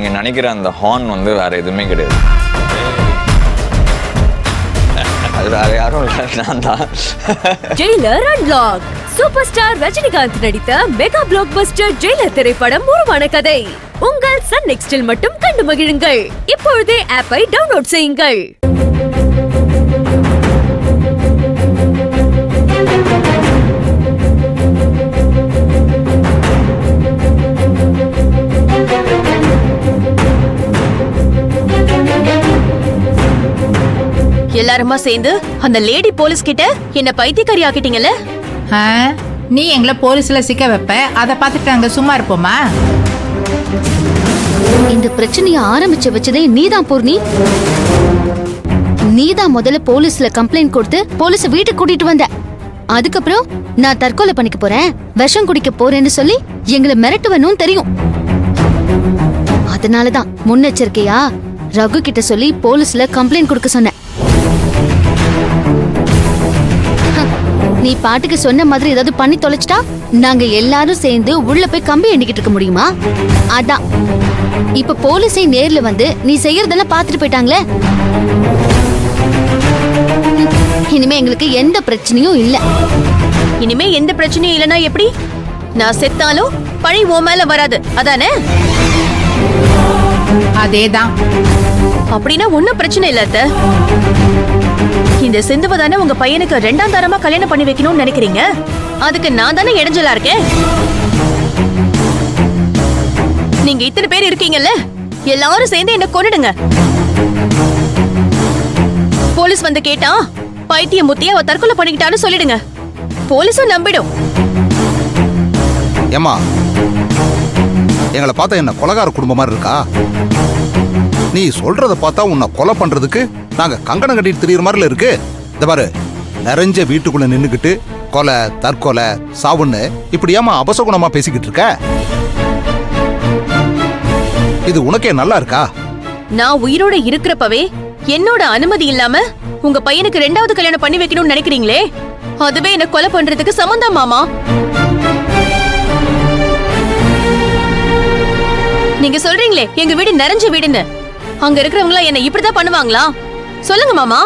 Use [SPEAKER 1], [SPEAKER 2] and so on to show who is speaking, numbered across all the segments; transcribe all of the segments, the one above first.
[SPEAKER 1] நீங்க நினைக்கிற அந்த ஹார்ன் வந்து வேற எதுவுமே கிடையாது. அது வேற யாரும் இல்லை, நான் தான்.
[SPEAKER 2] Jailer unlock. Super star Rajinikanth நடித்த மெகா பிளாக் பஸ்டர் ஜெயிலர் திரைப்படம் உருவான கதை உங்கள் சன் நெக்ஸ்டில் மட்டும் கண்டு மகிழுங்கள். இப்பொழுதே ஆப்பை டவுன்லோட் செய்யுங்கள்.
[SPEAKER 3] எல்லாருமா சேர்ந்து அந்த லேடி போலீஸ் கிட்ட என்ன பைத்தியக்காரி ஆக்கிட்டீங்கல்ல?
[SPEAKER 4] நீ எங்களை போலீஸ்ல சிக்க வைப்ப, அதை பார்த்துட்டு நாங்க சும்மா இருப்போமா?
[SPEAKER 5] இந்த பிரச்சனைய ஆரம்பிச்சு வச்சதே நீதான் பூர்ணி. நீதான் முதல்ல போலீஸ்ல கம்ப்ளைண்ட் கொடுத்து போலீஸ் வீட்டுக்கு கூட்டிட்டு வந்த. அதுக்கப்புறம் நான் தற்கொலை பண்ணிக்க போறேன், விஷம் குடிக்க போறேன்னு சொல்லி எங்களை மிரட்டுவனும் தெரியும். அதனாலதான் முன்னெச்சரிக்கையா ரகு கிட்ட சொல்லி போலீஸ்ல கம்ப்ளைண்ட் கொடுக்க சொன்னேன். நீ பாட்டுக்கு சொன்ன மாதிரி ஏதாவது பண்ணி தொலைச்சிட்டா நாங்க எல்லாரும் சேர்ந்து உள்ள போய் கம்பி எண்ணிக்கிட்டு இருக்க முடியுமா? அதான் இப்ப போலீஸை நேர்ல வந்து நீ செய்யறதெல்லாம் பாத்துட்டு போயிட்டாங்களே. இனிமே எங்களுக்கு எந்த பிரச்சனையும் இல்ல.
[SPEAKER 3] இனிமே எந்த பிரச்சனையும் இல்லனா எப்படி? நான் செத்தாலும் பழி உன் மேல வராது, அதானே?
[SPEAKER 4] அதேதான்.
[SPEAKER 3] அப்படின்னா ஒன்னும் பிரச்சனை இல்ல அத்தை. இந்த சிந்துவ தானே உங்க பையனுக்கு 2ஆம் தரமா கல்யாணம் பண்ணி வைக்கணும்னு நினைக்கிறீங்க. அதுக்கு நான் தானே இடைஞ்சலா இருக்கேன். நீங்க இத்தனை பேர் இருக்கீங்கல்ல, எல்லாரும் சேர்ந்து என்ன கொன்னுடுங்க. போலீஸ் வந்து கேட்டா பைத்தியம் முத்திய அவ தற்கொலை பண்ணிக்கிட்டான்னு சொல்லிடுங்க. போலீஸும் நம்பிடும்.
[SPEAKER 6] ஏமா, எங்களை பார்த்தா என்ன கொலைகார குடும்பம் மாதிரி இருக்கா? நீ சொல்றத பார்த்தா உன்னை கொலை பண்றதுக்கு நாங்க கங்கணம் கட்டிட்டு திரியிற மாதிரில இருக்கு. இந்த பாரு, நிறைஞ்ச வீட்டுக்குள்ள நின்னுக்கிட்டு கொலை தற்கொலை சாவுன்னு இப்படி ஏமா அபசகுணமா பேசிக்கிட்டு இருக்க? இது உனக்கே நல்லா இருக்கா?
[SPEAKER 3] நான் உயிரோட இருக்கிறப்பவே என்னோட அனுமதி இல்லாம உங்க பையனுக்கு 2வது கல்யாணம் பண்ணி வைக்கணும்னு நினைக்கிறீங்களே, அதுவே என்ன கொலை பண்றதுக்கு சம்மந்தம் மாமா. நீங்க சொல்றீங்களே எங்க வீடு நிறைஞ்ச வீடுன்னு, அங்க இருக்கிறவங்களா என்ன இப்படிதான் பண்ணுவாங்களா? சொல்லுங்க மாமா.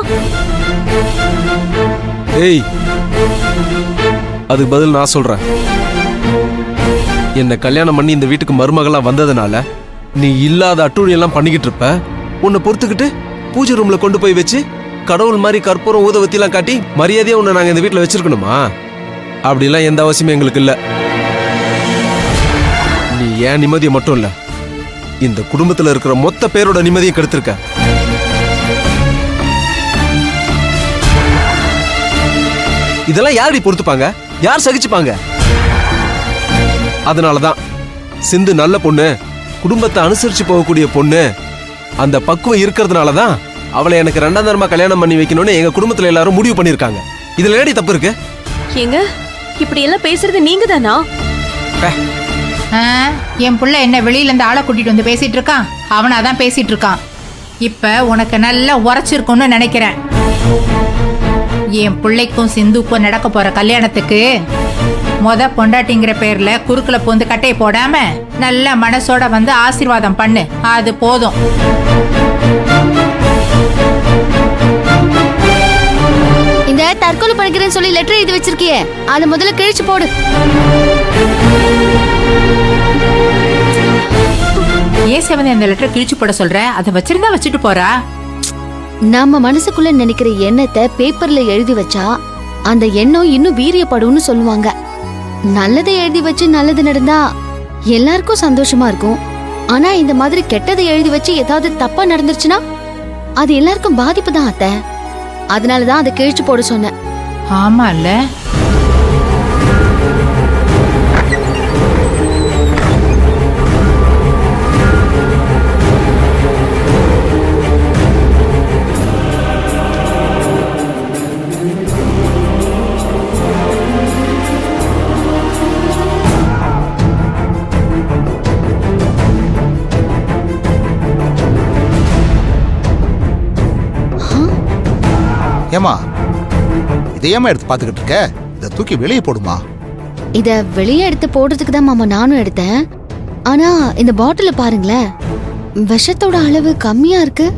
[SPEAKER 7] ஏய், அதுக்கு பதில் நான் சொல்றேன். என்ன கல்யாணம் பண்ணி இந்த வீட்டுக்கு மருமகளா வந்ததுனால நீ இல்லாத அட்டூழியெல்லாம் பண்ணிக்கிட்டு இருப்ப. உன்னை பொறுத்துக்கிட்டு பூஜை ரூம்ல கொண்டு போய் வச்சு கடவுள் மாதிரி கற்பூரம் ஊதவத்திலாம் காட்டி மரியாதையா உன்னை நாங்க இந்த வீட்டுல வச்சிருக்கணுமா? அப்படிலாம் எந்த அவசியமும் எங்களுக்கு இல்ல. நீ ஏன் நிம்மதியை மட்டும் இல்ல, இந்த குடும்பத்துல இருக்கிற மொத்த பேரோட நிம்மதியை கெடுத்திருக்க. இதெல்லாம் யாரடி பொறுத்துப்பாங்க? யார் சகிச்சுப்பாங்க? அதனாலதான் சிந்து நல்ல பொண்ணு, குடும்பத்தை அனுசரிச்சு போகக்கூடிய பொண்ணு, அந்த பக்குவம் இருக்கிறதுனாலதான் அவளை எனக்கு 2ஆம் தரமா கல்யாணம் பண்ணி வைக்கணும்னு எங்க குடும்பத்துல எல்லாரும் முடிவு பண்ணிருக்காங்க. இதுல ஏடி தப்பு இருக்கு?
[SPEAKER 3] ஏங்க, இப்படி எல்லாம் பேசுறது நீங்க தானா?
[SPEAKER 4] என் புள்ள என்ன வெளியில இருந்து ஆளை கூட்டிட்டு வந்து பேசிட்டு இருக்கான், அவனாதான் பேசிட்டு இருக்கான். இப்ப உனக்கு நல்லா உரைச்சிருக்கும்னு நினைக்கிறேன். என் பிள்ளைக்கும் சிந்துக்கும் நடக்க போற கல்யாணத்துக்கு பொண்டாட்டிங்கிற பேர்ல குறுக்குல பூந்து கட்டையை போடாம நல்ல மனசோட வந்து ஆசீர்வாதம் பண்ணு, அது போதும்.
[SPEAKER 5] இந்த தற்கொலை பண்ணிக்கிறேன்னு சொல்லி லெட்டர் எழுதி வச்சிருக்கியே, அதை முதல்ல கிழிச்சு போடு.
[SPEAKER 4] ஏன் செவந்தி அந்த லெட்டர் கிழிச்சு போட சொல்ற? அதை வச்சிருந்தா வச்சுட்டு போறா.
[SPEAKER 5] நம்ம மனசுக்குள்ள நினைக்கிற எண்ணத்தை பேப்பர்ல எழுதி வச்சா அந்த எண்ணம் இன்னும் வீரியப்படும்னு சொல்லுவாங்க. நல்லதை எழுதி வச்சு நல்லது நடந்தா எல்லாருக்கும் சந்தோஷமா இருக்கும். ஆனா இந்த மாதிரி கெட்டதை எழுதி வச்சு ஏதாவது தப்பா நடந்துருச்சுன்னா அது எல்லாருக்கும் பாதிப்பு தான் அத்தை. அதனாலதான் அதை கிழிச்சு போட சொன்னேன்.
[SPEAKER 4] ஆமா இல்ல?
[SPEAKER 6] ஏமா, இதையமா எடுத்து பாத்துக்கிட்டு இருக்க? இதை தூக்கி வெளியே போடுமா.
[SPEAKER 5] இத வெளியே எடுத்து போடுறதுக்கு தான் மாமா நானும் எடுத்தேன். ஆனா இந்த பாட்டில பாருங்களேன், விஷத்தோட அளவு கம்மியா இருக்கு.